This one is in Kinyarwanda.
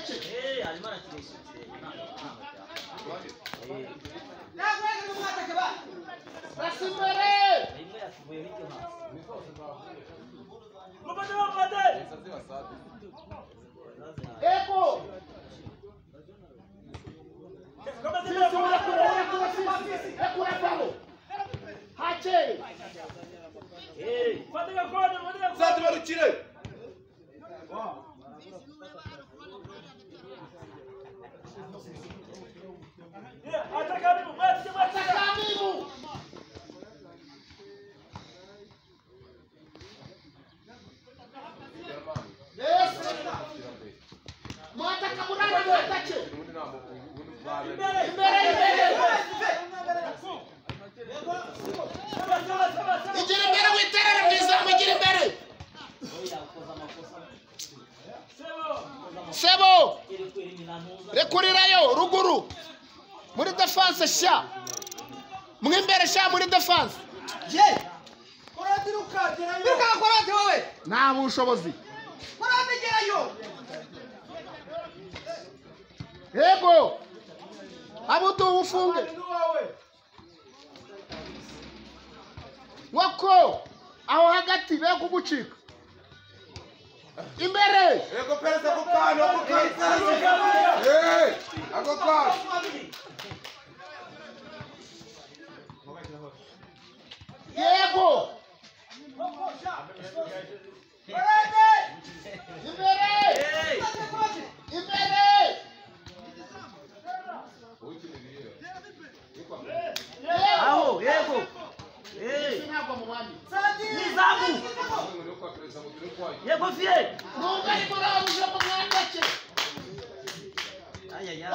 mwandeke arimo arakirisha basi imbere rimwe yatuvuye hirya hasi ego rekura balo hakeye Zadubarukire. atakamimu yes mwataka murana mwatake imbere igira imbere witerere mwiza mugira imbere sebo rekurirayo ruguru muri defense sha mwimbere sha muri defense Ye. Korati rukagerayo. Ruka korati wowe. nta bushobozi Korati gerayo. yego abudu ufunge wako aho hagati be kugucika imbere Ego pereza kukano kukano. Eh. Ako kano. yego imbere aho yego ntabwo mubandi nizamu yego vie nubwo ariko urabuze mu mwandake ayaya